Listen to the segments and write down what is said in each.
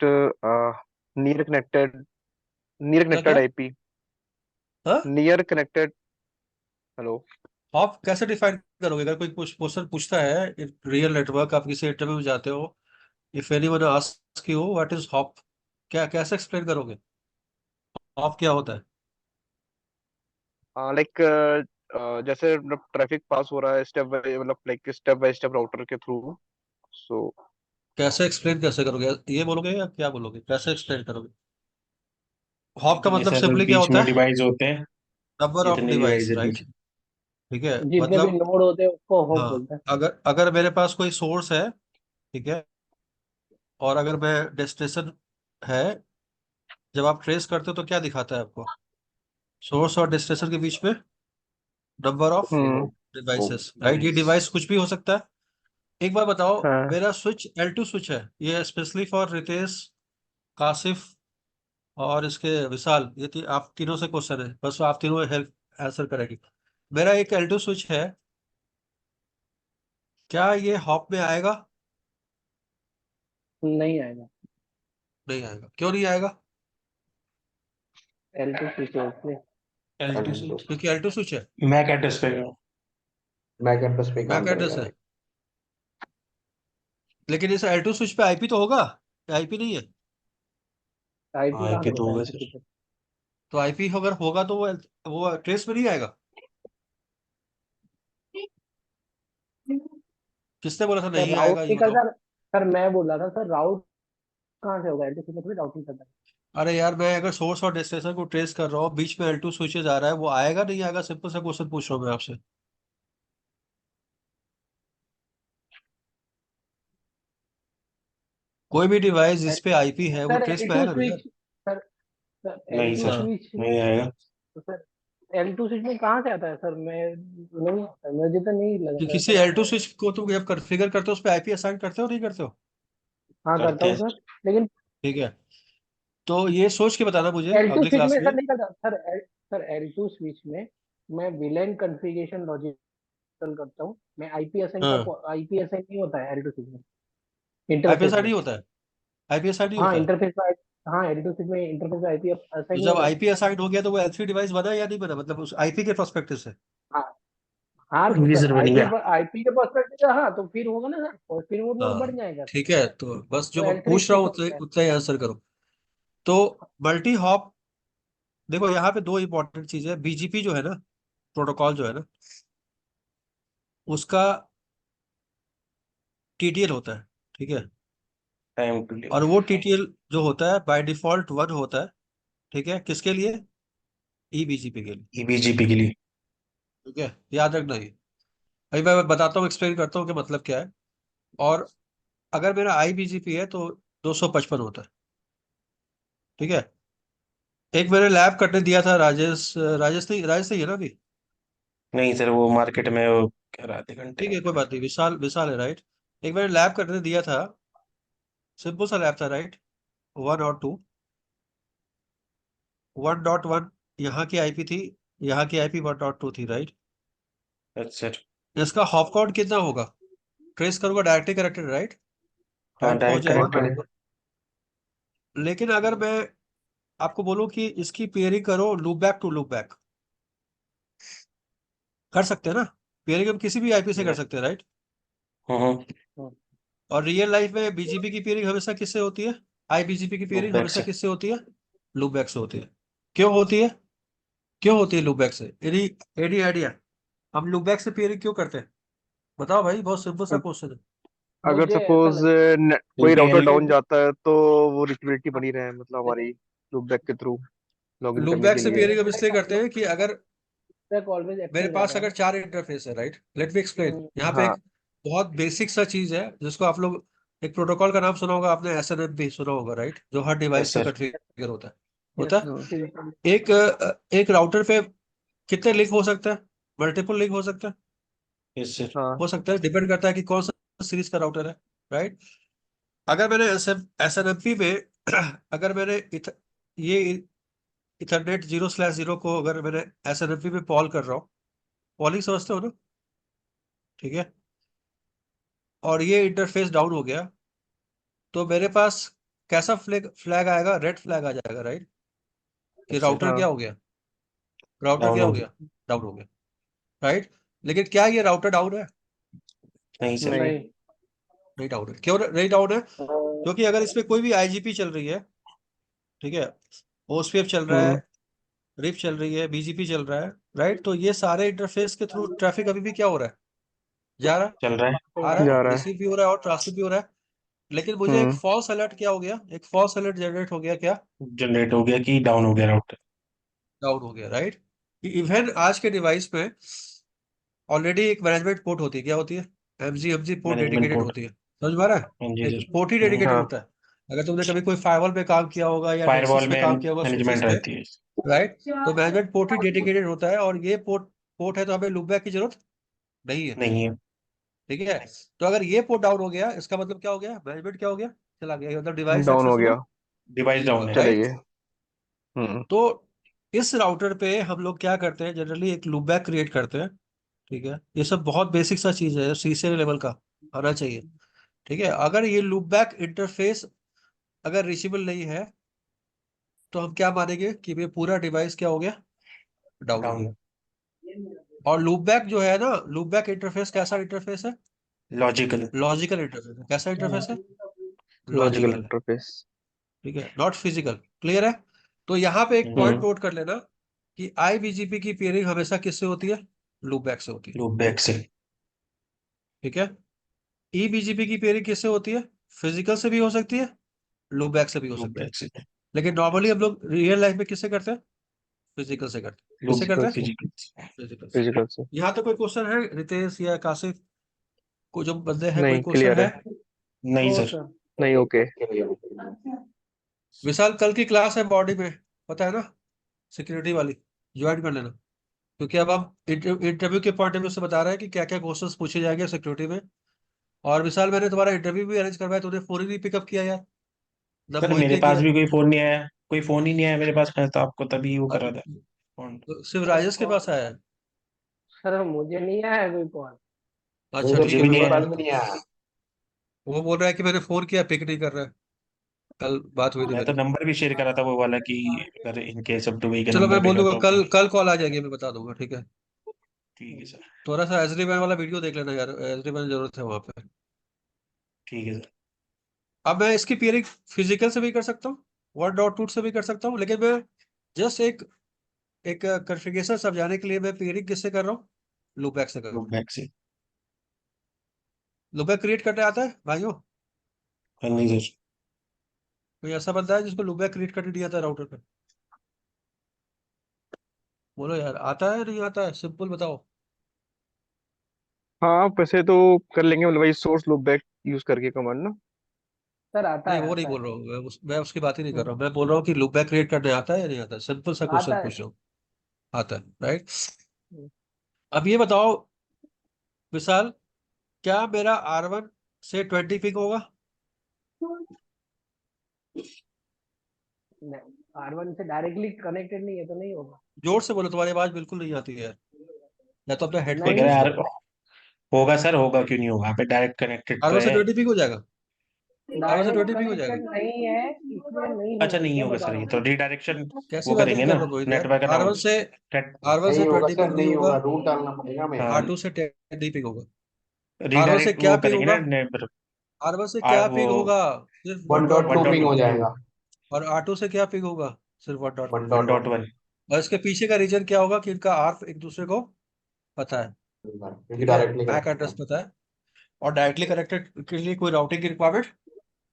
Near connected near क्या connected क्या? IP. हाँ, नियर कनेक्टेड। हेलो। आप कैसे डिफाइन करोगे? अगर कोई क्वेश्चन पूछता है, रियल नेटवर्क, आप किसी इंटरव्यू में जाते हो, if anyone ask you what is hop, क्या कैसे एक्सप्लेन करोगे हॉप क्या होता है? लाइक जैसे मतलब ट्रैफिक पास हो रहा है स्टेप बाय मतलब like step by step router के थ्रू। सो कैसे एक्सप्लेन कैसे करोगे? ये बोलोगे या क्या बोलोगे? कैसे एक्सप्लेन करोगे? हॉप का मतलब जैसे अगर सिंपली क्या बीच होता में है? डिवाइस होते हैं, नंबर ऑफ जितने डिवाइस डिवाइस, है राइट? बीच में। ठीक है, जितने भी मतलब नोड होते हैं उसको होप हाँ, बोलते हैं। अगर अगर मेरे पास कोई सोर्स है, ठीक है, और अगर मैं डेस्टिनेशन है, जब आप ट्रेस करते हो तो क्या दिखाता है आपको? सोर्स और डेस्टिनेशन के बीच में number of hmm. Devices, right? ये डिवाइस कुछ भी हो सकता है। एक बार बताओ, हाँ। मेरा स्विच L2 स्विच है, ये स्पेशली फॉर रितेश, कासिफ और इसके विशाल, आप तीनों से क्वेश्चन है, बस आप तीनों हेल्प आंसर करेंगे। मेरा एक L2 स्विच है, क्या ये हॉप में आएगा? नहीं आएगा। नहीं आएगा, क्यों नहीं आएगा? L2 स्विच है इसलिए। L2 क्योंकि L2 स्विच है, मैक एड्रेस पे मैक एड्रेस पे काम मैक एड्रेस करेगा, है। राइट? लेकिन इस L2 स्विच पे आईपी तो होगा, आईपी नहीं है? आईपी हाँ, कहाँ IP से तो पता है होगा L2 सर। स्विच? तो आईपी अगर होगा तो वो ट्रेस में नहीं आएगा। किसने बोला था सर नहीं राउट आएगा, ये नहीं बताओ। करता। सर मैं बोल रहा था सर, राउट कहाँ से होगा? L2 स्विच में थोड़ी राउटिंग करता है। अरे यार, मैं अगर सोर्स और डेस्टिनेशन को ट्रेस कर रहा हूँ, बीच में L2 स्विचेज आ रहा है, वो आएगा नहीं आएगा? सिंपल सा क्वेश्चन पूछ रहा हूँ मैं आपसे। कोई भी डिवाइस जिस पे आईपी है वो सर ट्रेस में L2 आएगा ना यार। स्विच। सर सर नहीं L2 सर, हाँ, स्विच। नहीं आएगा। तो सर L2 स्विच में कहाँ से आता है सर? मैं नहीं, मुझे तो नहीं लग कि रहा है किसी सर L2 आएगा। स्विच को तुम जब कॉन्फ़िगर करते हो, उस पे आईपी असाइन करते हो नहीं करते हो? हाँ करता करते हूँ हैं सर। सर। लेकिन ठीक है, तो ये सोच के बताना मुझे L2 अगली स्विच क्लास में में। सर नहीं करता सर। सर L2 स्विच में मैं विलेन कॉन्फ़िगरेशन लॉजिक करता हूँ। मैं आईपीएसएन का हाँ, आईपीएसएन नहीं होता है L two signal IP interface assign में। नहीं होता है, आईपी असाइन नहीं हाँ होता है। इंटरफेस में। हाँ एल टू सिग्नल में इंटरफेस में आईपी तो असाइन नहीं जब होता है। आईपी असाइन हो गया तो वो L3 डिवाइस बना या नहीं बना, मतलब उस आईपी के पर्सपेक्टिव से? हाँ हाँ ये सर सर बन आईपी गया। आईपी के पर्सपेक्टिव से हाँ, तो फिर होगा ना सर, और फिर वो नोड बढ़ हाँ, जाएगा सर। ठीक है, तो बस जो तो मैं एल थ्री पूछ रहा स्विच हूँ हो उतना गया। उतना ही आंसर करो। तो मल्टी हॉप, देखो यहाँ पे दो इंपॉर्टेंट चीज है। बीजीपी जो है ना, प्रोटोकॉल जो है ना, उसका टीटीएल होता है, ठीक है? टाइम टू और लिव। वो टीटीएल जो होता है बाय डिफॉल्ट 1 होता है, ठीक है? किसके लिए? ईबीजीपी के लिए, EBGP के लिए। ठीक है, याद रखना ये। अभी मैं बताता हूँ, एक्सप्लेन करता हूँ कि मतलब क्या है। और अगर मेरा आईबीजीपी है तो 255 होता है, ठीक है? एक मैंने लैब करने दिया था, राजेश नहीं है ना अभी? नहीं सर, वो मार्केट में वो कह रहा आधे घंटे ठीक में। है, कोई बात नहीं, विशाल विशाल है, राइट? एक मैंने लैब करने दिया था, सिंपल सा लैब था, राइट? 1 और 2, 1.1 यहाँ की आईपी थी, यहाँ की आईपी 1.2 थी, राइट? अच्छा सर। इसका हॉप काउंट कितना होगा? ट्रेस करूंगा, डायरेक्टली कनेक्टेड, राइट? हाँ, डायरेक्ट पहुंच डायरेक्ट जाएगा। कनेक्टेड है। लेकिन अगर मैं आपको बोलूं कि इसकी पेयरिंग करो loop back to loop back, कर सकते हैं ना? पेयरिंग हम किसी भी आईपी से कर सकते हैं, राइट? हम्म। हम्म। और रियल लाइफ में बीजीपी की पेयरिंग हमेशा किससे होती है? आईबीजीपी की लूप पेयरिंग बैक हमेशा से। किससे होती है? लूप बैक से होती है। क्यों होती है? क्यों होती है लूप बैक से? Any any idea? हम लूप बैक से पेयरिंग क्यों करते हैं? बताओ भाई, बहुत सिंपल सा क्वेश्चन है। अगर मुझे ऐसा सपोज लगता कोई क्योंकि राउटर एल डाउन जाता है तो वो रिचेबिलिटी है। बनी रहे मतलब देखो हमारी लूप बैक के थ्रू लॉगिन लूप करने बैक के से लिए। पेयरिंग हम इसलिए करते हैं कि अगर बैक ऑलवेज मेरे एक्सेस पास रहता है अगर ना। 4 इंटरफेस है, राइट, लेट मी एक्सप्लेन। यहाँ पे हाँ। एक बहुत बेसिक सा चीज है जिसको आप लोग, एक प्रोटोकॉल का नाम सुना होगा आपने, एसएनएम भी सुना होगा, राइट? जो हर डिवाइस यस पे सर। कॉन्फ़िगर होता है, यस। होता हाँ। है। एक राउटर पे कितने लिंक हो सकता है? मल्टीपल लिंक हो सकता है, यस सर। हाँ। हो सकता है, डिपेंड करता है कि कौन सा सीरीज का राउटर है, राइट? अगर मैंने एसएनएमपी में अगर मैंने ये इथरनेट 0/0 को अगर मैंने एसएनएमपी में कॉल कर रहा हूँ, कॉलिंग समझते हो ना? ठीक है, और ये इंटरफेस डाउन हो गया, तो मेरे पास कैसा फ्लैग आएगा, रेड फ्लैग आ जाएगा, राइट, कि अच्छा, राउटर हाँ क्या हो गया, राउटर डाउन क्या हो हो गया। गया, डाउन हो गया, राइट। लेकिन क्या ये राउटर डाउन है? नहीं सर। नहीं। नहीं। नहीं डाउन है। क्यों नहीं डाउन है? क्योंकि अगर इसमें कोई भी आईजीपी चल रही है, ठीक है, ओएसपीएफ चल रहा है, हम्म रिप चल रही है, बीजीपी चल रहा है, राइट, तो ये सारे इंटरफेस के थ्रू ट्रैफिक अभी भी क्या हो रहा है, जा रहा है, चल रहा है। आ रहा है, जा रहा है। रिसीव भी हो रहा है और ट्रांसमिट भी हो रहा है। लेकिन मुझे एक हम्म फॉल्स अलर्ट क्या हो गया, एक फॉल्स अलर्ट जनरेट हो गया, क्या, जनरेट हो गया कि डाउन हो गया राउटर। डाउन हो गया, राइट। इवन आज के डिवाइस में ऑलरेडी एक मैनेजमेंट पोर्ट होती है, क्या होती है, MG port management dedicated port. होती है, समझ में आ रहा हाँ है, जी एक सर। पोर्ट ही डेडिकेटेड हाँ होता है। अगर तुमने कभी कोई फायरवॉल पे काम किया होगा या नेक्सस फायरवॉल पे में काम किया होगा स्विचेस मैनेजमेंट पे, रहती है। राइट, तो मैनेजमेंट पोर्ट ही डेडिकेटेड होता है, और ये पोर्ट पोर्ट है तो हमें लूपबैक की जरूरत नहीं है, नहीं है। ठीक है। तो अगर ये पोर्ट डाउन हो गया, इसका मतलब क्या हो गया, मैनेजमेंट क्या हो गया, चला गया, मतलब डिवाइस डाउन हो एक्सेसिबल गया। डिवाइस नहीं डाउन होगा, है। चले राइट। गए। हम्म तो इस राउटर पे हम लोग क्या करते हैं, जनरली एक लूपबैक क्रिएट करते हैं, ठीक है। ये सब बहुत बेसिक सा चीज है, सीसीएनए लेवल का आना चाहिए, ठीक है। अगर ये लूपबैक इंटरफेस अगर रीचेबल नहीं है, तो हम क्या मानेंगे कि ये पूरा डिवाइस क्या हो गया, डाउन हो डाउन। गया। और लूपबैक जो है ना, लूपबैक इंटरफेस कैसा इंटरफेस है, लॉजिकल। लॉजिकल इंटरफेस है। कैसा इंटरफेस है, लॉजिकल लॉजिकल है, इंटरफेस। ठीक है, नॉट फिजिकल। क्लियर है? तो यहाँ पे एक पॉइंट हम्म। नोट कर लेना कि आईबीजीपी की पेयरिंग हमेशा किससे होती है, लूपबैक से होती है, लूप बैक से। ठीक है। ईबीजीपी की पेयरिंग किससे होती है, फिजिकल से भी हो सकती है, लूपबैक से भी हो लूप सकती है। बैक से। लेकिन नॉर्मली हम लोग रियल लाइफ में किससे करते हैं, फिजिकल से करते हैं। किससे फिजिकल करते हैं, से। फिजिकल। फिजिकल से। फिजिकल से। यहाँ तो कोई क्वेश्चन है रितेश या काशिफ, को जो बंदे हैं, कोई नहीं, क्वेश्चन क्लियर है? है। नहीं नो सर। सर। नहीं, ओके। विशाल कल की क्लास है बॉडी में, पता है ना, सिक्योरिटी वाली, ज्वाइन कर लेना। क्योंकि अब हम इंटरव्यू के पॉइंट ऑफ व्यू से बता रहे हैं कि क्या क्या क्वेश्चंस पूछे जाएंगे सिक्योरिटी में। और विशाल मैंने तुम्हारा इंटरव्यू भी अरेंज करवाया, तूने फोन ही नहीं पिकअप किया यार, ना सर मोहित मेरे ने पास किया। भी कोई फोन नहीं आया, कोई फोन ही नहीं आया मेरे पास। मैं तो आपको तभी वो कर रहा था अब फोन। सिर्फ राजेश के पास आया है। सर मुझे नहीं आया कोई कॉल। अच्छा ठीक मुझे है, भी कोई नहीं बात आया। नहीं। वो बोल रहा है कि मैंने फोन किया, पिक नहीं कर रहा है, कल बात हुई थी मैं तो मेरी। नंबर भी शेयर करा था वो वाला कि अगर इन केस ऑफ दुबई के चलो नंबर मैं पे बोल दूंगा, करता हूँ कल तो। कल कॉल आ जाएगी, मैं बता दूंगा, ठीक है। ठीक है सर। थोड़ा सा एजरी मैन वाला वीडियो देख लेना यार, एजरी मैन जरूरत है वहाँ पे। ठीक है सर। अब मैं इसकी पेयरिंग फिजिकल से भी कर सकता हूँ, 1.2 से भी कर सकता हूँ, लेकिन मैं जस्ट एक एक कॉन्फ़िगरेशन समझाने के लिए मैं पेयरिंग किससे कर रहा हूँ, लूपबैक से कर रहा लूप हूँ। बैक से। लूपबैक क्रिएट करने आता है भाइयों? हाँ नहीं सर। कोई ऐसा बंदा है जिसको लूपबैक क्रिएट करने नहीं आता राउटर पे? बोलो यार, आता है नहीं आता है, सिंपल बताओ। हाँ, वैसे तो कर लेंगे, मतलब वही सोर्स लूप बैक यूज करके कमांड ना। सर आता नहीं है वो नहीं आता है। बोल रहा हूँ मैं उसकी बात ही नहीं कर रहा हूँ। मैं बोल रहा हूँ कि लूपबैक क्रिएट करने आता है या नहीं आता है, सिंपल सा क्वेश्चन आता है। पूछ रहा हूँ। आता है, राइट। अब ये बताओ विशाल, क्या मेरा R1 से 20 पिक होगा? R1 से डायरेक्टली कनेक्टेड नहीं है तो नहीं होगा। जोर से बोलो, तुम्हारी आवाज बिल्कुल नहीं आती है यार, या तो अपना मैं हेडफोन कह नहीं। रहा यूज यार, करो। होगा सर, होगा क्यों नहीं होगा, यहाँ पे डायरेक्ट कनेक्टेड तो R1 से है। 20 पिक हो जाएगा, R1 से डायरेक्ट 20 पिक हो जाएगा। कनेक्टेड नहीं है इसलिए नहीं अच्छा होगा, नहीं इसलिए होगा बता सर, रहा ये हूँ। तो रिडायरेक्शन कैसी वो बातें करेंगे नहीं कर ना, रहा रोहित यार, नेटवर्क R1 अराउंड। से R1 से नहीं होगा 20 पिक सर, नहीं नहीं होगा, होगा, रूट डालना पड़ेगा मेरे हाँ R2 से 10 पिक होगा। R1 से रिडायरेक्ट क्या वो पिक करेंगे ना होगा, नेटवर्क। R1 से आ क्या वो पिक होगा, सिर्फ one one dot dot one two one dot ping हो वन जाएगा। और R2 से क्या पिक होगा, सिर्फ one dot one one dot one dot one one और इसके पीछे का रीजन क्या होगा कि इनका आर्फ एक दूसरे को पता है, क्योंकि ठीक है, डायरेक्टली मैक कनेक्टेड एड्रेस है। पता है। और डायरेक्टली कनेक्टेड के लिए कोई राउटिंग की रिक्वायरमेंट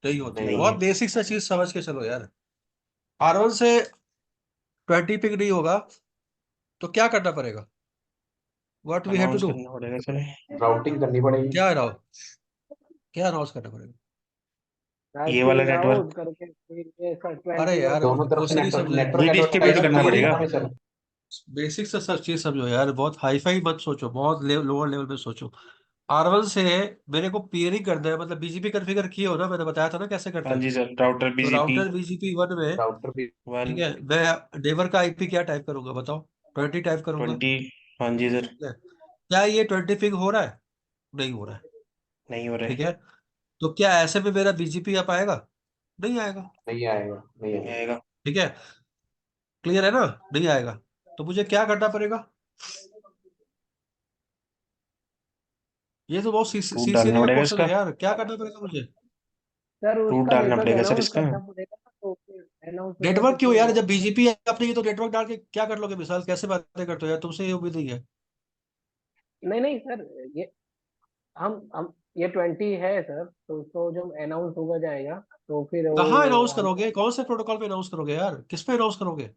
नहीं होती है। नहीं नहीं बहुत है। बेसिक सा चीज समझ के चलो यार। R1 से 20 पिक नहीं होगा तो क्या करना पड़ेगा, what we have to announce do, करना पड़ेगा सर। राउटिंग करनी पड़ेगी। क्या अनाउंस, क्या अनाउंस करना पड़ेगा? ये वाला राइटिंग आउट नेटवर्क करके फिर ये सर अरे 20 यार दोनों तरफ से क्वेश्चन ही नेटवर्क समझ रहे, नेटवर्क रिडिस्ट्रीब्यूट यार एडवर्टाइजमेंट करना करनी पड़ेगा। पड़ेगी ना सर। बेसिक से सब चीज समझो यार, बहुत हाई फाई मत सोचो, बहुत लोअर लेवल पे सोचो। R1 से मेरे को पेयरिंग करना है, मतलब बीजीपी कॉन्फ़िगर किए हो ना, मैंने बताया था ना कैसे करते हाँ हैं। जी सर, राउटर तो बीजीपी राउटर बीजीपी 1 में, राउटर भी। वन ठीक है, मैं नेबर का आईपी क्या टाइप करूंगा बताओ, 20 टाइप करूंगा, 20। हाँ जी सर। ठीक है। क्या ये 20 पिंग हो रहा है? नहीं हो रहा है, नहीं हो रहा ठीक है। है। तो क्या ऐसे में मेरा बीजीपी आ पाएगा? नहीं आएगा। नहीं आएगा, नहीं नहीं आएगा। आएगा। ठीक है, क्लियर है ना, नहीं आएगा। तो मुझे क्या करना पड़ेगा, ये तो बहुत रूट सीसीएल डालना का पड़ेगा क्वेश्चन इसका। है यार, क्या करना पड़ेगा मुझे। सर रूट उसका डालना नेटवर्क पड़ेगा सर अनाउंस इसका। करना पड़ेगा ना, तो फिर अनाउंस होगा तो नेटवर्क क्यों फिर यार, वो। जब बीजीपी है अपने, ये तो नेटवर्क डाल के क्या कर लोगे मिसाल, कैसे बातें करते हो यार, तुमसे ये उम्मीद नहीं है। नहीं नहीं सर, ये हम ये 20 है सर, तो उसको जब अनाउंस होगा जाएगा तो फिर कहाँ वो अनाउंस हम करोगे, कौन से प्रोटोकॉल पे अनाउंस करोगे यार, किस पे अनाउंस करोगे।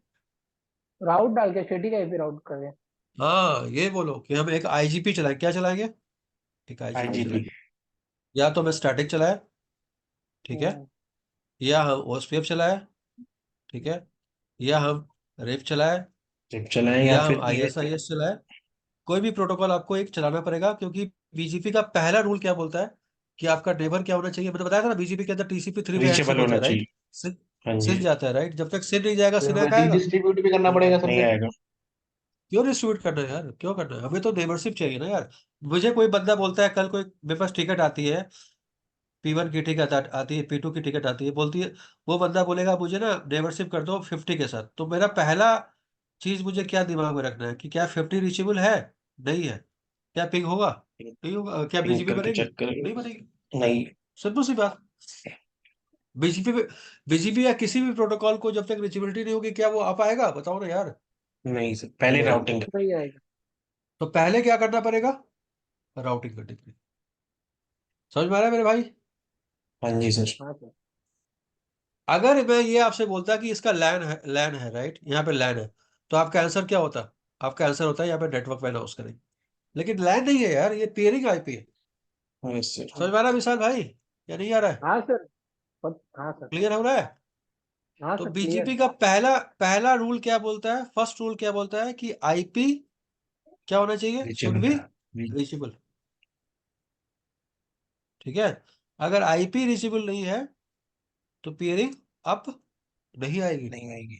राउट डाल के स्टेटिक आईपी राउट करें। हाँ ये बोलो कि हम एक आईजीपी चलाएं, क्या चलाएंगे, एक आईजीपी आईजीपी। चलाएंगे। या तो मैं स्टैटिक चलाए, ठीक है, हम्म, या हम ओएसपीएफ चलाए, ठीक है, या हम रेप चलाए, जब चलाएं या या हम फिर आईएसआईएस चलाए। कोई भी प्रोटोकॉल आपको एक चलाना पड़ेगा, क्योंकि बीजीपी का पहला रूल क्या बोलता है कि आपका नेबर क्या होना चाहिए, मैंने बताया था ना, बीजीपी के अंदर टीसीपी 3 में एक्सेस रीचेबल होता होना है, राइट। चाहिए। हाँ जी। सिन जाता है, राइट, जब तक सिन नहीं जाएगा फिर सिन हमें आएगा। डिस्ट्रीब्यूट भी करना पड़ेगा सर नहीं फिर। आएगा। क्यों डिस्ट्रीब्यूट करना है यार, क्यों करना है, हमें तो नेबरशिप चाहिए ना यार। मुझे कोई बंदा बोलता है, कल कोई मेरे पास टिकट आती है, P1 की टिकट आती है, P2 की टिकट आती है, बोलती है, वो बंदा बोलेगा मुझे ना नेबरशिप कर दो 50 के साथ, तो मेरा पहला चीज मुझे क्या दिमाग में रखना है कि क्या 50 रीचेबल है, नहीं है, क्या पिंग होगा, नहीं होगा, क्या पिंक बीजीपी करके बनेगी, चेक करेंगे। नहीं बनेगी। नहीं। सिंपल सी बात। बीजीपी बीजीपी या किसी भी प्रोटोकॉल को जब तक रीचेबिलिटी नहीं होगी, क्या वो आ पाएगा, बताओ ना यार। नहीं सर, पहले नहीं आएगा। राउटिंग। नहीं आएगा। तो पहले क्या करना पड़ेगा, राउटिंग करनी पड़ेगी। समझ में आ रहा है मेरे भाई। हाँ जी सर। हाँ सर। अगर मैं ये आपसे बोलता कि इसका लैन है, राइट, यहाँ पे लैन है, तो आपका आंसर क्या होता, आपका आंसर होता है यहाँ पे नेटवर्क पे अनाउंस करें। लेकिन लैन नहीं है यार, ये पेयरिंग आईपी है। Yes sir. समझ में आ रहा है विशाल भाई, या नहीं आ रहा है, हाँ सर। हाँ सर। क्लियर हो रहा है। हाँ तो सर क्लियर बीजीपी है। का पहला पहला रूल क्या बोलता है, फर्स्ट रूल क्या बोलता है कि आईपी क्या होना चाहिए, शुड रीचेबल। B reachable. ठीक है, अगर आईपी रीचेबल नहीं है तो पेयरिंग अप नहीं आएगी। नहीं आएगी।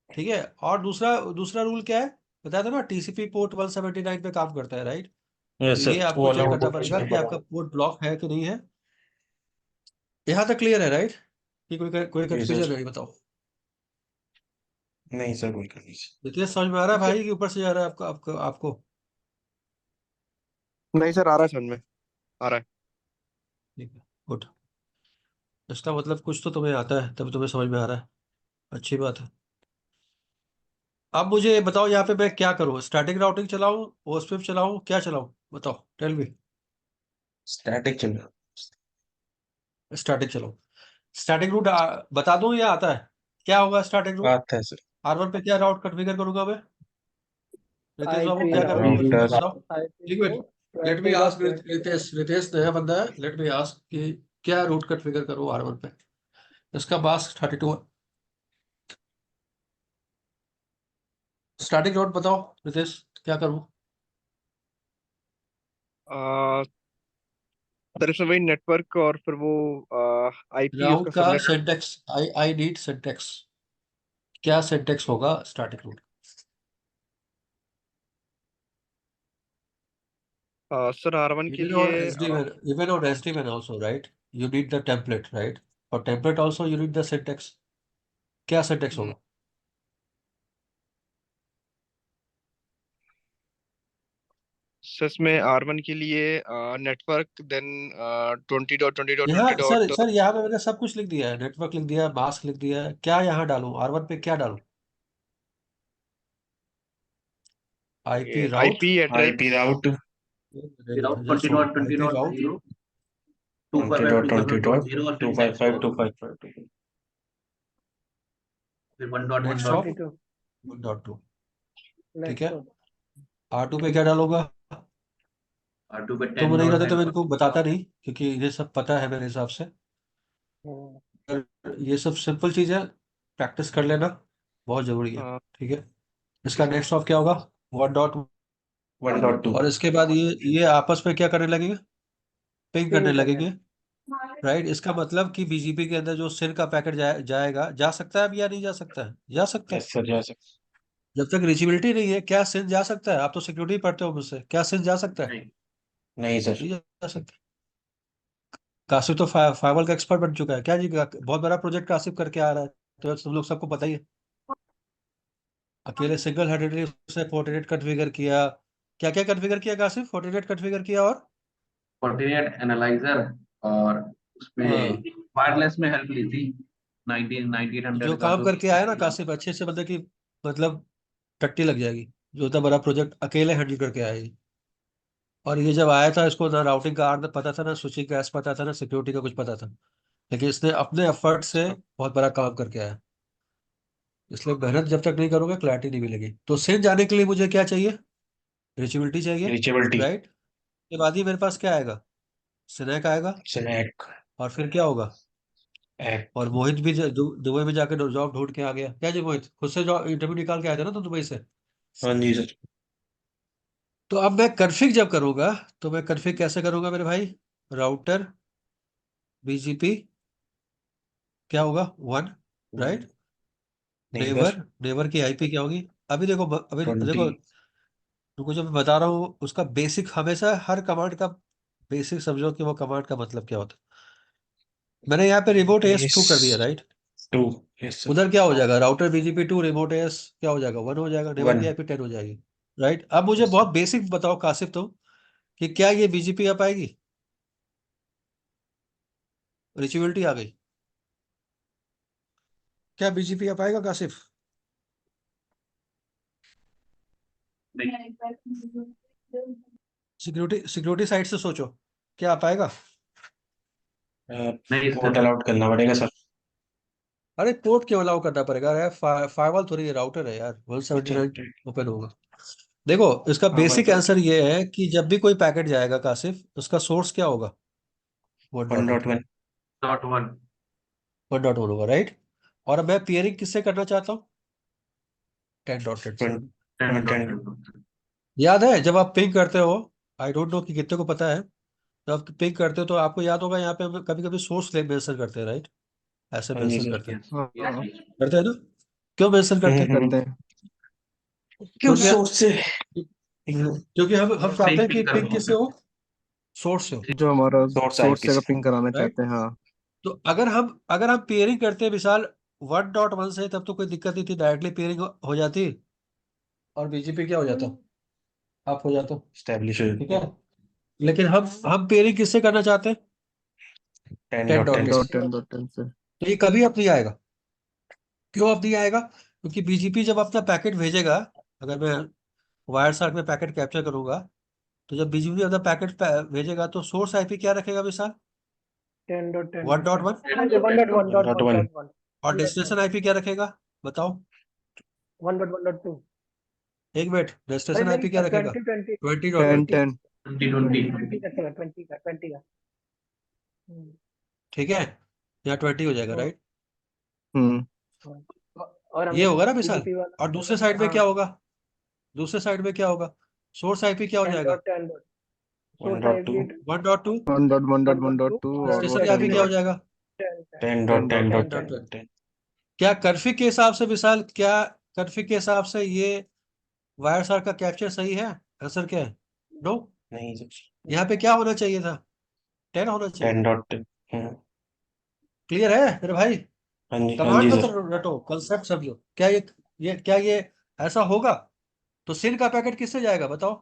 ठीक है, और दूसरा दूसरा रूल क्या है, बताया था ना, टीसीपी पोर्ट 179 पे काम करता है, राइट। तो यस ये सर, वो आपको चेक अलाउड करना कुछ पड़ेगा नहीं कि आपका पड़ेगा। पोर्ट ब्लॉक है कि नहीं है। यहाँ तक क्लियर है, राइट, कि कोई जी कंफ्यूजन सर। नहीं, बताओ। नहीं सर, कोई कंडीशन। देखिए समझ में आ रहा है ठीक है। भाई, कि ऊपर से जा रहा है आपको आपको आपको। नहीं सर, आ रहा है समझ में, आ रहा है। ठीक है, गुड। इसका मतलब कुछ तो तुम्हें आता है, तभी तुम्हें समझ में आ रहा है, अच्छी बात है। अब मुझे बताओ यहाँ पे मैं क्या करूँ, स्टैटिक राउटिंग चलाऊं, ओएसपीएफ चलाऊं, क्या चलाऊं, बताओ, टेल मी। स्टैटिक चल रहा। स्टैटिक चलाऊं, स्टैटिक रूट बता दूं या आता है, क्या होगा स्टैटिक रूट। आता है सर। R1 पे क्या राउट कॉन्फ़िगर करूंगा मैं, रितेश बाबू आईपी क्या करूंगा मैं, राउटर। बताओ। आईपी एक मिनट, को लेट मी 20 आस्क, रितेश नया बंदा है, लेट मी आस्क कि क्या रूट कॉन्फ़िगर करूँ R1 पे, इसका मास्क 32 है। स्टैटिक राउट बताओ रितेश, क्या करूँ। आ, सर इसमें वही नेटवर्क और फिर वो आईपी राउट उसका का subnet. Syntax, I need syntax, क्या सिंटेक्स होगा स्टैटिक रूट। सर R1 के Even on लिए SD-WAN, even on SD-WAN also, right? You need the template, right? For template also you need the syntax. क्या syntax होगा? Sir इसमें R1 के लिए network then 20.20.20 यहाँ डॉट। सर यहाँ पे मैंने सब कुछ लिख दिया है, नेटवर्क लिख दिया है, मास्क लिख दिया है, क्या यहाँ डालूं, R1 पे क्या डालूं, IP route, IP IP address. Route route just 20 hold, dot 20 IP dot route 0 20 dot 20 dot 255 और टू फिर फाइव नेक्स्ट फाइव और टू फाइव फाइव फिर 1 डॉट 1 नेक्स्ट डॉट ऑफ 2 22 1.2, ठीक है। नेक्स्ट। R2 पे क्या डालूंगा, R2 पे तुम 10 नहीं डॉट रहते 10 तो मैं डॉट इनको बताता नहीं, क्योंकि इन्हें सब पता है मेरे हिसाब से। ये सब सिंपल चीज है, प्रैक्टिस कर लेना, बहुत जरूरी है। ठीक है, इसका नेक्स्ट ऑफ क्या होगा, 1.1, 1.2। और इसके बाद ये आपस में क्या करने लगेंगे, पिंग करने पिंग करने। लगेंगे, राइट। इसका मतलब कि बीजीपी के अंदर जो सिन का पैकेट जाएगा, जा सकता है अब या नहीं जा सकता है, जा सकता है। यस सर, जा सकते। जब तक रीचेबिलिटी नहीं है, क्या सिन जा सकता है, आप तो सिक्योरिटी पढ़ते हो मुझसे, क्या सिन जा सकता है, नहीं। नहीं सर। नहीं जा सकता। कासिफ तो फाइवल का एक्सपर्ट बन चुका है क्या जी बहुत बड़ा प्रोजेक्ट कासिफ करके आ रहा है, तो तुम लोग सबको पता ही है। अकेले सिंगल हैंडेडली उसने फोर्टिनेट कॉन्फ़िगर किया। क्या क्या कॉन्फ़िगर किया कासिफ? फोर्टिनेट कॉन्फ़िगर किया और कोऑर्डिनेट एनालाइजर, और उसमें हाँ, वायरलेस में हेल्प ली थी 9800 जो का काम जो करके आया ना कासिफ अच्छे से, मतलब कि मतलब टट्टी लग जाएगी, जो इतना बड़ा प्रोजेक्ट अकेले हैंडल करके आया ये। और ये जब आया था इसको ना राउटिंग का आर्ट पता था, ना स्विचिंग का एस पता था, ना सिक्योरिटी का कुछ पता था, लेकिन इसने अपने एफर्ट से बहुत बड़ा काम करके आया। इसलिए मेहनत जब तक नहीं करोगे क्लैरिटी नहीं मिलेगी। तो सेम जाने के लिए मुझे क्या चाहिए? रिचेबिलिटी चाहिए, रीचेबिलिटी, राइट। के बाद ही मेरे पास क्या आएगा? सिनेक आएगा। स्नैक, और फिर क्या होगा? एक। और मोहित भी दुबई में जाकर जॉब ढूंढ के आ गया क्या जी? मोहित खुद से जॉब इंटरव्यू निकाल के आया था ना तो दुबई से। हाँ जी सर। तो अब मैं कन्फिग जब करूंगा, तो मैं कन्फिग कैसे करूंगा मेरे भाई? राउटर बीजीपी क्या होगा? 1, राइट। नेबर नेवर, नेवर की आईपी क्या होगी? अभी देखो, अभी 20। देखो, तुमको जो मैं बता रहा हूँ उसका बेसिक, हमेशा हर कमांड का बेसिक समझो कि वो कमांड का मतलब क्या होता है। मैंने यहाँ पे रिमोट एस एस 2 कर दिया, राइट। 2, yes sir. उधर क्या हो जाएगा? राउटर बीजीपी 2 रिमोट एस क्या हो जाएगा? 1 हो जाएगा। नेवर की 1, आईपी 10 हो जाएगी, राइट। अब मुझे यस बहुत सर। बेसिक बताओ कासिफ तुम, कि क्या ये बीजीपी आ पाएगी? रिचेबिलिटी आ गई, क्या बीजीपी आ पाएगा कासिफ? सिक्योरिटी, सिक्योरिटी साइड से सोचो, क्या आ पाएगा? नहीं पोर्ट सर। अलाउट करना पड़ेगा सर। अरे पोर्ट क्यों अलाउ करना पड़ेगा यार? फायरवॉल थोड़ी है, राउटर है यार। अच्छा, 179 ओपन होगा। देखो, इसका हाँ भाई बेसिक तो आंसर ये है कि जब भी कोई पैकेट जाएगा कासिफ, उसका सोर्स क्या होगा? 1.1, 1.1, डॉट वन। 1.1 होगा, राइट। और अब मैं पियरिंग किससे करना चाहता हूँ? 10.10 से। 20, टेन डॉट 10। टेन। याद है जब आप पिंग करते हो, आई डोंट नो कि कितने को पता है, जब आप पिंग करते हो तो आपको याद होगा यहाँ पे हम कभी कभी सोर्स ले मेंशन करते हैं, राइट। ऐसे हाँ जी मेंशन सर। करते हैं, यस हाँ हाँ, यस। करते हैं ना? क्यों मेंशन करते हैं? करते हैं। क्यों क्योंकि सोर्स से? क्योंकि हम चाहते सही हैं कि पिक कर पिंग रहा किससे हूँ। हो? सोर्स से हो। जो हमारा सोर्स सोर्स आईपी से अगर से। पिंग कराना राइट। चाहते हैं, हाँ। तो अगर हम पेयरिंग करते हैं विशाल 1.1 से, तब तो कोई दिक्कत नहीं थी, डायरेक्टली पेयरिंग हो जाती, और बीजीपी क्या हो जाता? आप हो जाता, स्टैब्लिश हो ठीक जाती है। है। लेकिन हम पेयरिंग किससे करना चाहते हैं? Ten ten dot dot ten ten ten से। डॉट टेन डॉट टेन से। तो ये कभी अब नहीं आएगा। क्यों अब नहीं आएगा? क्योंकि बीजीपी जब अपना पैकेट भेजेगा, अगर मैं वायर सार्क में पैकेट कैप्चर करूंगा, तो जब बीजीपी अपना पैकेट भेजेगा तो सोर्स आईपी क्या रखेगा विशाल? 10.10 1.1। One dot one ten dot one 1.1, dot one और डेस्टिनेशन आईपी क्या रखेगा? बताओ। 1.1.2। एक मिनट, अरे डेस्टिनेशन नहीं आईपी क्या सर, रखेगा? 20 टेन 20.20। टेन। 2020। 20 का चला, 20 का। ठीक है, यहाँ 20 हो जाएगा, हाँ, राइट। हम्म। हाँ। और ये हमें होगा ना विशाल। बीजीपी वाला। और दूसरे साइड में क्या हाँ, होगा? दूसरे साइड में क्या होगा? सोर्स आईपी क्या हो टेन जाएगा? Dot ten dot one source dot two, IP 1.2। One dot one dot one one dot dot two two और और वो डेस्टिनेशन आईपी टेन क्या हो डॉट जाएगा? 10 ten dot ten ten dot 10 dot 10 1.1। 10। क्या कर्फी के हिसाब से विशाल, क्या कर्फी के हिसाब से ये वायर सार का कैप्चर सही है? आंसर क्या है? नो। नहीं सर। यहाँ पे क्या होना चाहिए था? 10 होना चाहिए टेन था। Dot ten. क्लियर है मेरे भाई? हाँ जी, हाँ कमांड जी मत सर। रटो, कंसेप्ट समझो। क्या ये ऐसा होगा? तो सिन का पैकेट किससे जाएगा बताओ?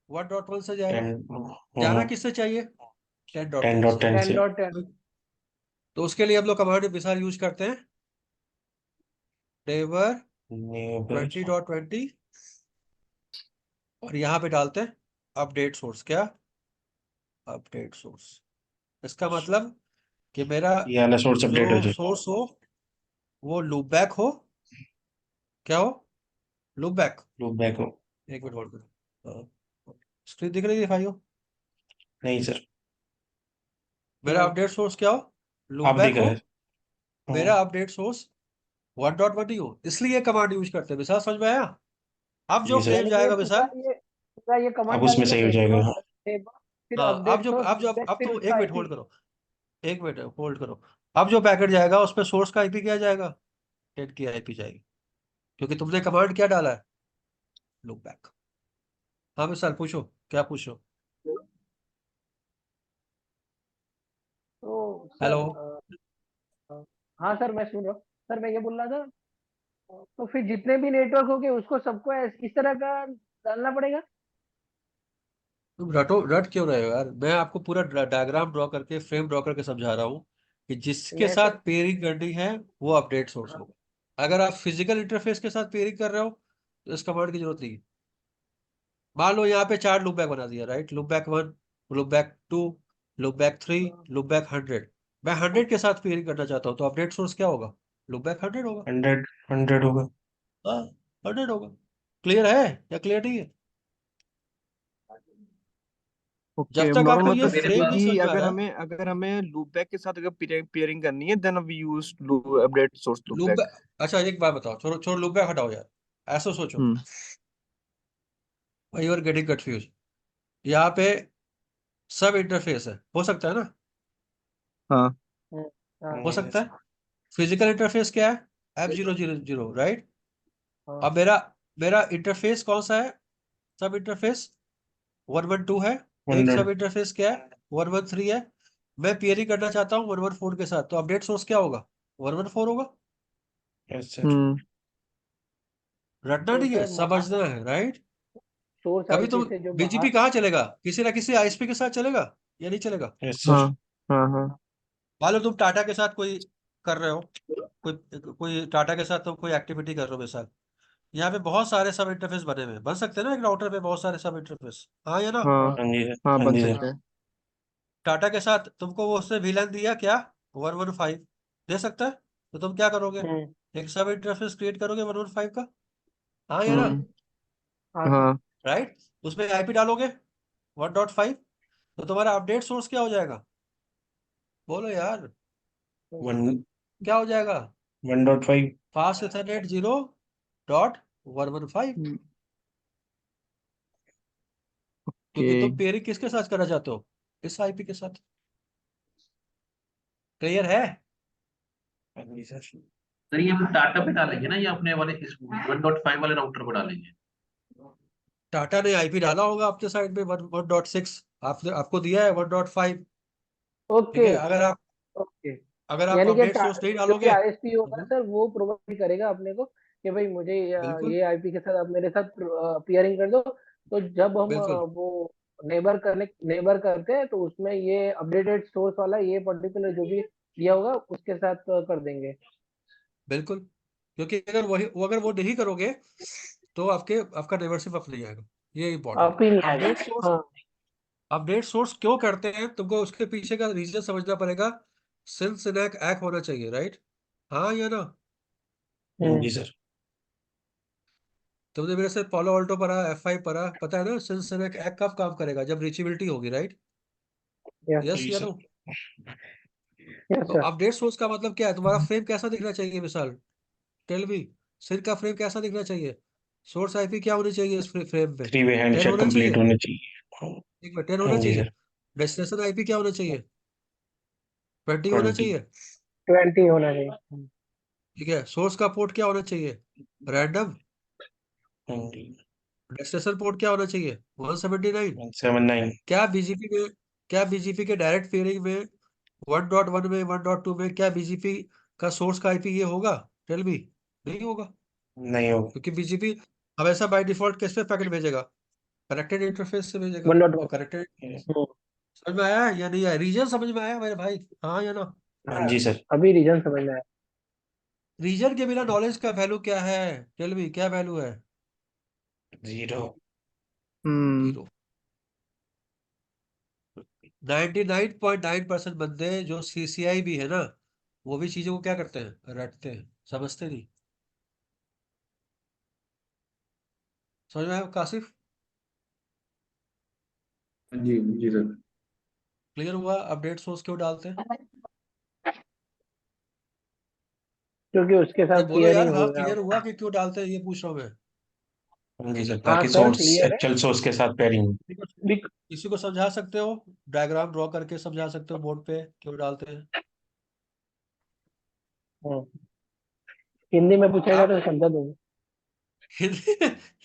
1.1 से जाएगा। टेन। जाना किससे चाहिए? Ten dot ten ten dot से। टेन 10 से। डॉट 10। तो उसके लिए हम लोग कमांड विशाल यूज करते हैं, नेवर नेबर 20.20, और यहाँ पे डालते हैं अपडेट सोर्स। क्या? Update source. इसका मतलब कि मेरा ये वाला सोर्स जो अपडेट हो जाए। सोर्स हो वो लूपबैक हो। क्या हो? लूपबैक। लूप बैक हो। एक मिनट होल्ड करो, स्क्रीन दिख रही है भाइयों? नहीं सर। मेरा अपडेट सोर्स क्या हो? आप लूपबैक दिख हो। रहे हैं। मेरा अपडेट सोर्स 1.1 ही हो, इसलिए ये कमांड यूज करते हैं। विशाल समझ में आया? अब जो जी सर। फ्रेम यानी कि जाएगा पूरा विशाल, ये अब कमांड उसमें डालेंगे, सही हो जाएगा, हाँ। नेबर, फिर हाँ, अब अपडेट जो सोर्स, अब जो अब फिर तो एक उसका मिनट आईपी। होल्ड करो, एक मिनट होल्ड करो। अब जो पैकेट जाएगा उसमें सोर्स का आईपी क्या जाएगा? 10 की आईपी जाएगी, क्योंकि तुमने कमांड क्या डाला है? Look back. हाँ विशाल पूछो, क्या पूछो? तो सर हेलो। हाँ सर मैं सुन रहा हूँ। सर मैं ये बोल रहा था, तो फिर जितने भी नेटवर्क होंगे उसको सबको इस तरह का डालना पड़ेगा। तुम रट क्यों रहे हो यार? मैं आपको पूरा डायग्राम ड्रॉ करके, फ्रेम ड्रॉ करके समझा रहा हूँ कि जिसके मैं साथ सर पेयरिंग करनी है वो अपडेट सोर्स होगा। अगर आप फिजिकल इंटरफेस के साथ पेयरिंग कर रहे हो तो इस कमांड की जरूरत नहीं है। मान लो यहाँ पे 4 लूप बैक बना दिया, right? Loop back 1, loop back 2, loop back 3, loop back 100। मैं 100 के साथ पेयरिंग करना चाहता हूँ तो अपडेट सोर्स क्या होगा? लूप बैक 100 होगा। 100 होगा। हाँ, 100 होगा। क्लियर है या क्लियर नहीं है? जब ओके, तक मगर आपको ये मतलब मेरे ये फ्रेम नहीं पास कि समझ में अगर आया। हमें लूप बैक के साथ अगर पेयरिंग करनी है, then we use update source loop loop back. Back, अच्छा एक बात बताओ, छोड़ो छोड़ो लूप बैक हटाओ यार। ऐसा सोचो, hmm. You are getting confuse. यहाँ पे सब इंटरफेस है, हो सकता है ना? हाँ। हम्म, हाँ हो सकता है। फिजिकल इंटरफेस क्या है? F000, right? हाँ अब मेरा मेरा इंटरफेस कौन सा है? सब इंटरफेस 112 है। एक 100। सब इंटरफेस क्या है? 113 है। मैं पेयरिंग करना चाहता हूँ 114 के साथ, तो अपडेट सोर्स क्या होगा? 114 होगा। Yes sir. हम्म। रटना तो नहीं है, सर समझना है, राइट? सोर्स कभी आईपी तो से जो बीजीपी बाहर। कहाँ चलेगा? किसी ना किसी आईएसपी के साथ चलेगा या नहीं चलेगा? यस हाँ सर। हाँ हाँ। मान लो तुम टाटा के साथ कोई कर रहे हो, कोई कोई टाटा के साथ तुम कोई एक्टिविटी कर रहे हो मिसाल। यहाँ पे बहुत सारे सब इंटरफेस बने हुए हैं, बन सकते हैं ना एक राउटर पे बहुत सारे सब इंटरफेस, हाँ या ना? हाँ हाँ हाँ जी सर। हाँ, हाँ बन जी सकते सर। हैं। टाटा के साथ तुमको वो उसने वीलन दिया क्या? 115 दे सकता है। तो तुम क्या करोगे? हम्म एक सब इंटरफेस क्रिएट करोगे 115 का, हाँ या ना? हम्म। हाँ सर। हाँ। राइट, उसमें आईपी डालोगे 1.5, तो तुम्हारा अपडेट सोर्स क्या हो जाएगा? बोलो यार, हम्म, वन क्या हो जाएगा? 1.5। Fast Ethernet 0.115। हम्म, क्योंकि तुम ओके। पेयरिंग किसके साथ करना चाहते हो? इस आईपी के साथ। क्लियर है? हाँ जी सर। सर ये हम टाटा पे डालेंगे ना, या अपने वाले इस 1.5 वाले राउटर पे डालेंगे? टाटा ने आईपी डाला होगा अपने साइड में 1.6, आपने आपको दिया है 1.5। ठीक ओके है, ओके। अगर आप यानी कि अपडेट सोर्स नहीं जो भी डालोगे। आईएसपी होगा सर वो प्रोवाइड करेगा अपने को कि भाई मुझे बिल्कुल ये आईपी के साथ आप मेरे साथ पियरिंग कर दो। तो जब हम बिल्कुल वो नेबर करते हैं तो उसमें ये अपडेटेड सोर्स वाला ये पर्टिकुलर जो भी दिया होगा उसके साथ कर देंगे। बिल्कुल। क्योंकि अगर वो नहीं करोगे तो आपका नेबरशिप अप नहीं आएगा। ये इंपॉर्टेंट। आप ही नहीं आएगा। अपडेट सोर्स, हाँ अपडेट सोर्स क्यों करते हैं तुमको उसके पीछे का रीजन समझना पड़ेगा। सिंक एक होना चाहिए, राइट? हाँ या ना? हाँ जी हम्म सर। तुमने मेरे से पॉलो ऑल्टो पढ़ा, F5 पढ़ा, पता है ना सिंक एक कब काम करेगा? जब रीचेबिलिटी होगी, राइट? यस यस जी या सर। नो? यस तो सर। अपडेट सोर्स का मतलब क्या है? तुम्हारा फ्रेम कैसा दिखना चाहिए मिसाल? Tell me. सिर का फ्रेम कैसा दिखना चाहिए? सोर्स आईपी क्या होनी चाहिए इस फ्रेम पे? 3 वे 10 हैंडशेक होना कंप्लीट चाहिए। होने चाहिए। हाँ। एक बार 10 होना हाँ जी चाहिए। सर। डेस्टिनेशन आईपी क्या होना चाहिए? 20 होना 20। चाहिए। 20 होना चाहिए। ठीक है, सोर्स का पोर्ट क्या होना चाहिए? रैंडम। हाँ जी। डेस्टिनेशन पोर्ट क्या होना चाहिए? 179। 179। क्या बीजीपी में, क्या बीजीपी के डायरेक्ट पेयरिंग में 1.1 में 1.2 में क्या बीजीपी का सोर्स का आईपी ये होगा? Tell me. नहीं होगा। नहीं होगा। क्योंकि बीजीपी हमेशा बाय डिफॉल्ट किस पे पैकेट भेजेगा? कनेक्टेड इंटरफेस से भेजेगा। 1.1। और कनेक्टेड Yes। समझ में आया या नहीं आया? रीजन समझ में आया मेरे भाई, हाँ या ना? हाँ जी सर। अभी रीजन समझ में आया। रीजन के बिना नॉलेज का वैल्यू क्या है? टेल मी, क्या वैल्यू है? 0। हम्म। जीरो। 99.9% बंदे जो सीसीआई भी है ना, वो भी चीजों को क्या करते हैं? रटते हैं, समझते नहीं। समझ में आया काशिफ? हाँ जी जी सर। क्लियर हुआ अपडेट सोर्स क्यों डालते हैं? क्योंकि उसके अरे साथ बोलो यार, पियरिंग हाँ होगा। क्लियर हुआ कि क्यों डालते हैं, ये पूछ रहा हूँ मैं। हाँ जी सर, हाँ ताकि सर सोर्स क्लियर है। एक्चुअल सोर्स के साथ पेयरिंग। किसी को समझा सकते हो? डायग्राम ड्रॉ करके समझा सकते हो बोर्ड पे क्यों डालते हैं? हम्म, हिंदी में पूछेगा आप तो समझा दूंगा। हिंदी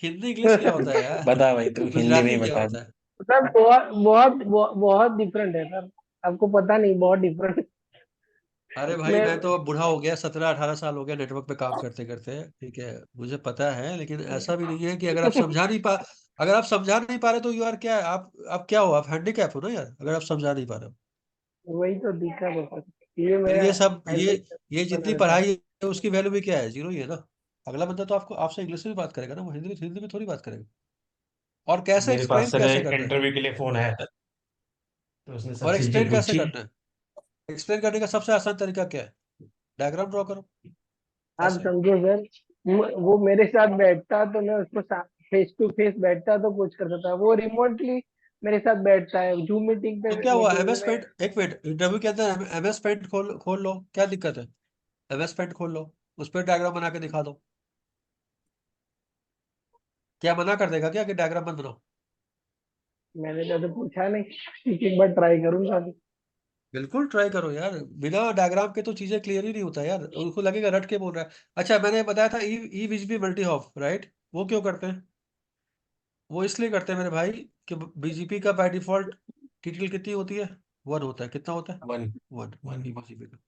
हिंदी इंग्लिश क्या होता है यार? बता भाई, तू हिंदी में ही गुजराती क्या बता। होता है? सर बहुत बहुत बहुत बहुत डिफरेंट है सर। आपको पता नहीं, बहुत डिफरेंट। अरे भाई मैं मैं तो बूढ़ा हो गया, 17-18 साल हो गया नेटवर्क पे काम करते करते, ठीक है, मुझे पता है। लेकिन ऐसा भी नहीं है कि अगर आप समझा नहीं पा रहे तो यू आर क्या है, आप क्या हो, आप हैंडीकैप हो ना यार, अगर आप समझा नहीं पा रहे हो। वही तो दिक्कत है सर, ये फिर मेरा ये सब ऐसे ये बना जितनी रहता है। पढ़ाई है उसकी वैल्यू भी क्या है, जीरो ही है ना। अगला बंदा तो आपको आपसे इंग्लिश में भी बात करेगा ना, वो हिंदी में थोड़ी बात करेगा। और कैसे मेरे पास एक्सप्लेन सर कैसे करना है, इंटरव्यू के लिए फोन आया था, तो उसने सब और चीजें एक्सप्लेन कैसे पूछी। करना है। एक्सप्लेन करने का सबसे आसान तरीका क्या है, डायग्राम ड्रॉ करो, आप ऐसे। समझो सर, वो मेरे साथ बैठता तो मैं उसको फेस टू फेस बैठता तो कुछ कर सकता, वो रिमोटली मेरे साथ बैठता है जूम मीटिंग पे, तो क्या हुआ, मीटिंग एमएस में। पेंट, एक मिनट, इंटरव्यू के अंदर एमएस पेंट खोल खोल लो, क्या दिक्कत है। एमएस पेंट खोल लो, उस पर डायग्राम बना के दिखा दो। क्या मना कर देगा क्या कि डायग्राम मत बनाओ। मैंने तो पूछा नहीं, एक बार ट्राई करूंगा अभी। बिल्कुल ट्राई करो यार, बिना डायग्राम के तो चीजें क्लियर ही नहीं होता यार, उनको लगेगा रट के बोल रहा है। अच्छा, मैंने बताया था ई ई बीजीपी मल्टी हॉप, राइट, वो क्यों करते हैं। वो इसलिए करते हैं मेरे भाई कि बीजीपी का बाय डिफॉल्ट टीटीएल कितनी होती है, 1 होता है, कितना होता है, वन 1 वन। ई बीजीपी का।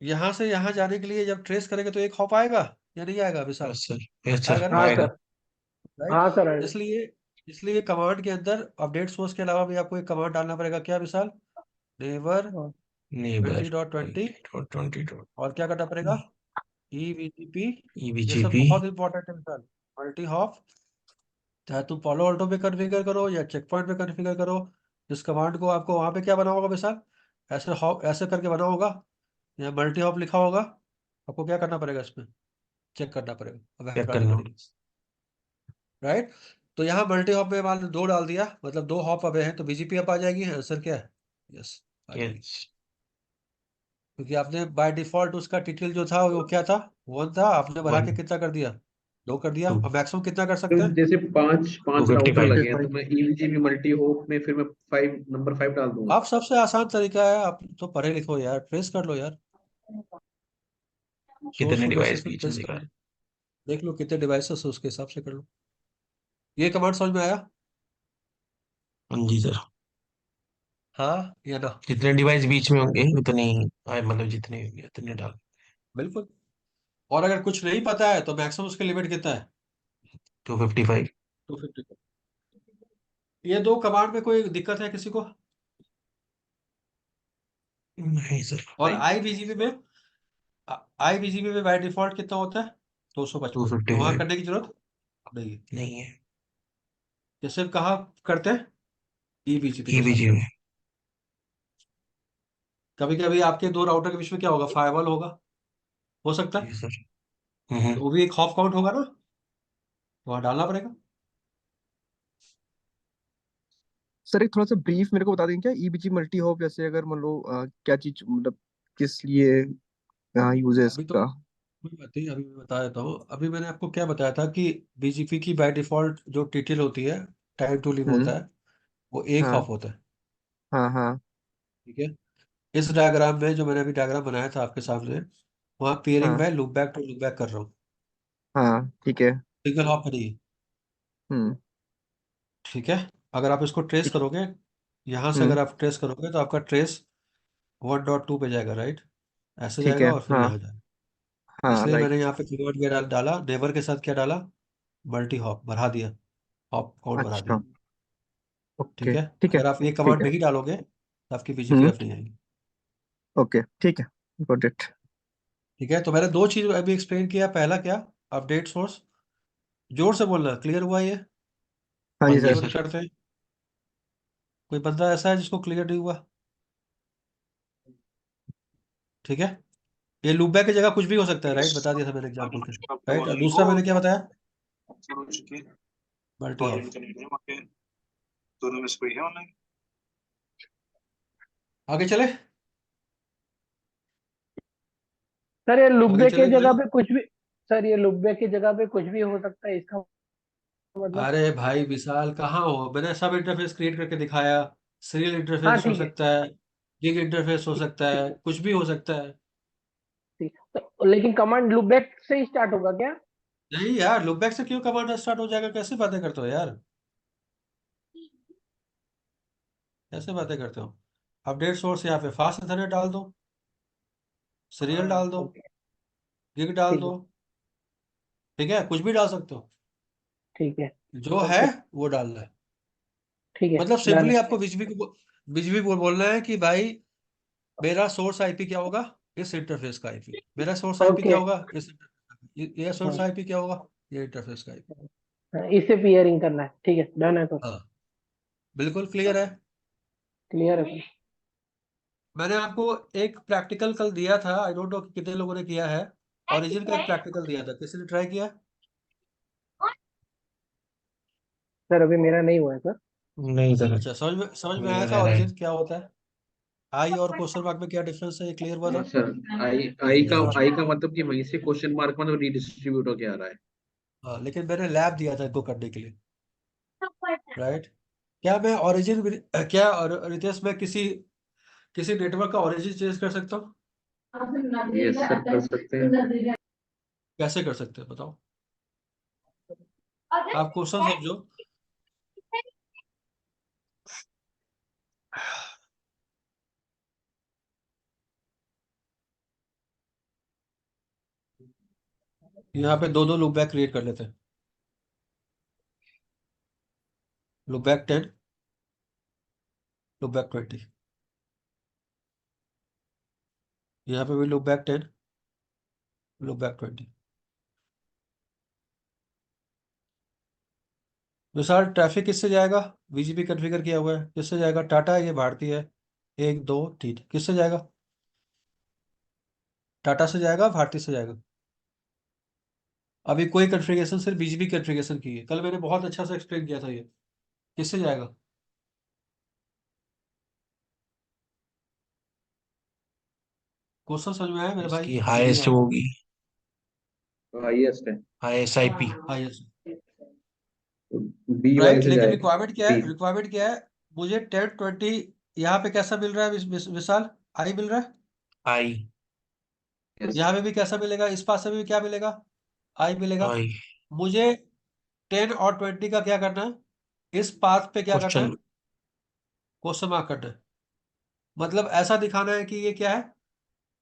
यहाँ से यहाँ जाने के लिए जब ट्रेस करेंगे तो एक हॉप आएगा या नहीं आएगा विशाल, यस सर, यस आएगा सर ना, हाँ आएगा। सर। राइट। हाँ सर आएगा। इसलिए इसलिए कमांड के अंदर अपडेट सोर्स के अलावा भी आपको एक कमांड डालना पड़ेगा, क्या विशाल, नेवर हाँ। ट्वेंटी नेबर डॉट ट्वेंटी 20.22 और क्या करना पड़ेगा, ईवीजीपी। ये सब ईबीजीपी। बहुत इंपॉर्टेंट है विशाल, मल्टी हॉप, चाहे तुम पॉलो ऑल्टो पे कॉन्फ़िगर करो या चेक पॉइंट पे कॉन्फ़िगर करो। इस कमांड को आपको वहां पे क्या बना होगा विशाल, ऐसे हॉप ऐसे करके बना होगा, या मल्टी हॉप लिखा होगा, आपको क्या करना पड़ेगा इसमें, चेक करना पड़ेगा अब चेक हटाने करना। पड़ेगी, राइट। तो यहाँ मल्टी हॉप में मान लो 2 डाल दिया, मतलब 2 हॉप अब हैं, तो बीजीपी अप आ जाएगी, आंसर क्या है, यस आ जाएगी। यस। क्योंकि आपने बाय डिफॉल्ट उसका टिटिल जो था वो क्या था, 1 था, आपने बढ़ा वन के कितना कर दिया, 2 कर दिया, टू और मैक्सिमम कितना कर तो सकते हैं। जैसे पांच टू पांच फिफ्टी राउटर फाइव लगे हैं तो मैं ईवीजीबी मल्टी होप में फिर मैं नंबर 5 डाल दूंगा। आप सबसे आसान तरीका है, आप तो पढ़े लिखो यार, ट्रेस कर लो यार, सोर्स कितने को डिवाइस बेसिस पे बीच में ट्रेस दिखा कर है। लो, देख लो कितने डिवाइसेस है उसके हिसाब से कर लो। ये कमांड समझ में आया, हाँ जी सर। हाँ या ना। जितने डिवाइस बीच में होंगे उतने ही मतलब जितने होंगे उतने डाल। बिल्कुल। और अगर कुछ नहीं पता है तो मैक्सिमम उसकी लिमिट कितना है, 255। 250। ये 2 कमांड में कोई दिक्कत है किसी को। नहीं सर और नहीं। आईबीजीबी में बाय डिफॉल्ट कितना होता है, 255, तो वहां 255 करने की जरूरत नहीं है। नहीं है। ये सिर्फ कहाँ करते हैं, ईबीजीपी के साथ ईबीजी में। करते हैं। कभी कभी आपके 2 राउटर के बीच में क्या होगा, फायरवॉल होगा, हो सकता जी है, सर। तो वो भी एक हॉप काउंट होगा ना, वहां डालना पड़ेगा। सर एक थोड़ा सा ब्रीफ मेरे को बता देंगे क्या, ईबीजी मल्टी होप जैसे अगर मान लो क्या चीज मतलब किस लिए यहाँ यूज है अभी तो इसका। कोई बात नहीं, अभी मैं बता देता हूँ। अभी मैंने आपको क्या बताया था कि बीजीपी की बाय डिफॉल्ट जो टीटीएल होती है, टाइम टू लिव हम्म। होता है, वो एक हाँ हॉप होता है, हाँ हाँ ठीक है। इस डायग्राम में जो मैंने अभी डायग्राम बनाया था आपके सामने, वहाँ पेयरिंग हाँ में loop back to loop back कर रहा हूँ, हाँ ठीक है। सिंगल हॉप नहीं है, हम्म। ठीक है। अगर आप इसको ट्रेस ठीक। करोगे, यहाँ से हम्म। अगर आप ट्रेस करोगे तो आपका ट्रेस 1.2 पे जाएगा, राइट, ऐसे ठीक है। जाएगा और फिर हाँ यहाँ जाएगा। हाँ इसलिए मैंने राइट। यहाँ पे कीवर्ड क्या डाला, नेबर के साथ क्या डाला, मल्टी हॉप बढ़ा दिया, हॉप काउंट बढ़ा अच्छा। दिया, ठीक ओके है। ठीक है। अगर आप ये ठीक कमांड है। नहीं डालोगे तो आपकी हम्म। बीजीपीएफ नहीं आएगी, ओके ठीक है। Got it. ठीक है। तो मैंने 2 चीज अभी एक्सप्लेन किया, पहला क्या, अपडेट सोर्स, जोर से बोलना, क्लियर हुआ ये, हाँ हाँ जी जी सर। Clear sir. करते हैं। कोई बंदा ऐसा है जिसको क्लियर नहीं हुआ, ठीक है। ये लूप बैक की जगह कुछ भी हो सकता है, राइट, बता दिया था मैंने एग्जाम्पल के, राइट। और दूसरा मैंने क्या बताया, मल्टी हॉप। आगे चले, सर ये आगे लुब्बे के चले जगह भाई। पे कुछ भी, सर ये लुब्बे की जगह पे कुछ भी हो सकता है इसका मतलब। अरे भाई विशाल कहाँ हो, मैंने सब इंटरफेस क्रिएट करके दिखाया, सीरियल हाँ इंटरफेस हो ठीक है। सकता है, गिग इंटरफेस हो सकता ठीक है, कुछ भी हो सकता है। ठीक तो लेकिन कमांड लुब्बैक से ही स्टार्ट होगा क्या? नहीं यार, लुक बैक से क्यों कमांड स्टार्ट हो जाएगा, कैसी बातें करते हो यार, कैसे बातें करते हो। अपडेट सोर्स यहाँ पे फास्ट इथरनेट डाल दो, सीरियल डाल दो, ओके, गिग डाल ठीक दो, है, ठीक है, कुछ भी डाल सकते हो, ठीक है, जो है ओके, वो डालना है। ठीक है, मतलब डन सिंपली है। आपको बीजीबी को बोलना है कि भाई मेरा सोर्स आईपी क्या होगा, इस इंटरफेस का आईपी, मेरा सोर्स आईपी ओके, क्या होगा, इस ये सोर्स हाँ, आईपी क्या होगा, ये इंटरफेस का आईपी। हाँ, इससे पियरिंग करना है, ठीक है, डन है, तो हाँ, बिल्कुल क्लियर है। क्लियर है। मैंने आपको एक प्रैक्टिकल कल दिया था, आई डोंट नो कितने लोगों ने किया है। ओरिजिन का एक प्रैक्टिकल दिया था, किसी ने ट्राई किया? सर अभी मेरा नहीं हुआ है सर। नहीं सर, अच्छा, समझ में मेरा आया था रह रहा है। ओरिजिन क्या होता है, आई और क्वेश्चन मार्क में क्या डिफरेंस है, ये क्लियर हुआ हाँ था? सर, आई आई का हाँ आई का मतलब कि वहीं से क्वेश्चन मार्क मतलब रीडिस्ट्रीब्यूट होके आ रहा है। हाँ, लेकिन मैंने लैब दिया था इनको करने के लिए, राइट। क्या मैं ओरिजिन, क्या रितेश में किसी नेटवर्क का ओरिजिन चेंज कर सकता हूँ? यस सर, कर सकते हैं। कैसे कर सकते हैं बताओ, आप क्वेश्चन समझो। यहाँ पे दो दो लूप बैक क्रिएट कर लेते हैं, लूप बैक 10, लूप बैक 20, यहाँ पे भी लूप बैक 10, लूप बैक 20। विशाल ट्रैफिक किससे जाएगा, बीजीपी कॉन्फ़िगर किया हुआ है, किससे जाएगा, टाटा है, ये भारती है, 1 2 3, किससे जाएगा, टाटा से जाएगा, भारती से जाएगा। अभी कोई कॉन्फ़िगरेशन सिर्फ बीजीपी कॉन्फ़िगरेशन की है, कल मैंने बहुत अच्छा से एक्सप्लेन किया था, ये किससे जाएगा, क्वेश्चन समझ में आया मेरे भाई इसकी कि नहीं हाईएस्ट आया? होगी, हाईएस्ट है, आईएसआईपी। हाँ यस, बी वाले राइट। से लेकिन जाएगा। रिक्वायरमेंट क्या बी। है, रिक्वायरमेंट क्या है, मुझे 10 20 यहाँ पे कैसा मिल रहा है, विशाल, आई मिल रहा है, आई। यस। यहाँ पे भी कैसा मिलेगा, इस पास से भी क्या मिलेगा, आई मिलेगा। आई। मुझे 10 और 20 का क्या करना है, इस पाथ पे क्या करना है, क्वेश्चन। क्वेश्चन मार्क करना है। मतलब ऐसा दिखाना है कि ये क्या है,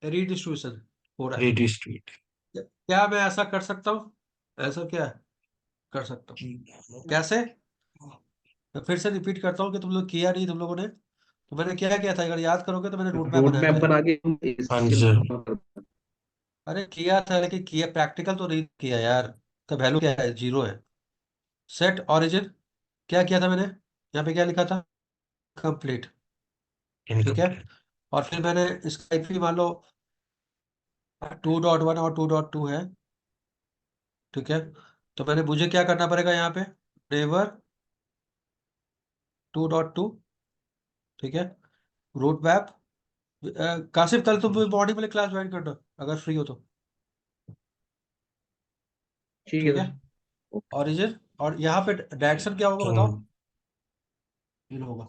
रीडिस्ट्रीब्यूशन हो रहा है। रिडिस्ट्रीब्यूट। क्या मैं ऐसा कर सकता हूँ, ऐसा क्या है, कर सकता हूँ, कैसे? मैं फिर से रिपीट करता हूँ कि तुम लोग किया नहीं, तुम लोगों ने, तो मैंने क्या किया था, अगर याद करोगे तो मैंने रोड मैप रोड बनाया मैप था। बना के हाँ इसके जी सर। अरे किया था, लेकिन किया प्रैक्टिकल तो नहीं किया यार, तो वैल्यू क्या है, 0 है। सेट ओरिजिन क्या किया था मैंने, यहाँ पे क्या लिखा था, कंप्लीट, ठीक है। इनकम्प्लीट। और फिर मैंने इसका IP मान लो 2.1 और 2.2 है, ठीक है। तो मुझे क्या करना पड़ेगा यहाँ पे, नेबर 2.2, ठीक है, रूट मैप। काशिफ कल तुम मॉर्निंग वाली क्लास ज्वाइन करना अगर फ्री हो तो, ठीक है ठीक है। सर। ओरिजिन, और यहाँ पे डायरेक्शन क्या होगा बताओ, किंग। इन होगा।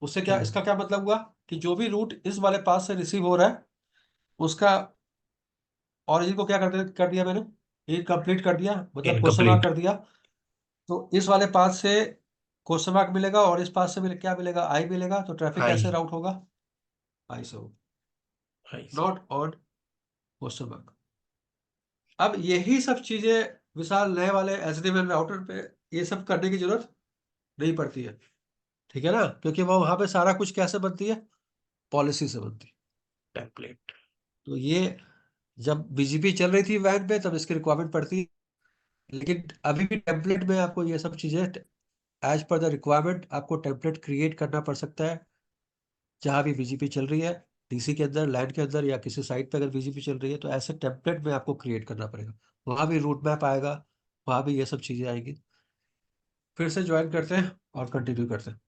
उससे क्या, इसका क्या मतलब हुआ कि जो भी रूट इस वाले पास से रिसीव हो रहा है उसका ओरिजिन को क्या कर दिया मैंने, इनकम्प्लीट कर दिया, मतलब क्वेश्चन मार्क इनकम्प्लीट। कर दिया। तो इस वाले पाथ से क्वेश्चन मार्क मिलेगा और इस पाथ से क्या मिलेगा, आई मिलेगा, तो ट्रैफिक आई। कैसे राउट होगा, आई से होगा, I. Not on question mark. अब यही सब चीजें विशाल नए वाले एसडीएमएन राउटर पे ये सब करने की जरूरत नहीं पड़ती है, ठीक है ना, क्योंकि वो वहां पे सारा कुछ कैसे बनती है, पॉलिसी से बनती है। टेम्पलेट। तो ये जब बीजीपी चल रही थी वैन पे तब इसकी रिक्वायरमेंट पड़ती है, लेकिन अभी भी टेम्पलेट में आपको ये सब चीजें एज पर द रिक्वायरमेंट आपको टेम्पलेट क्रिएट करना पड़ सकता है। जहाँ भी बीजीपी चल रही है, डीसी के अंदर, लैंड के अंदर, या किसी साइट पे अगर बीजीपी चल रही है, तो ऐसे टेम्पलेट में आपको क्रिएट करना पड़ेगा। वहाँ भी रूट मैप आएगा, वहाँ भी ये सब चीजें आएंगी। फिर से ज्वाइन करते हैं और कंटिन्यू करते हैं।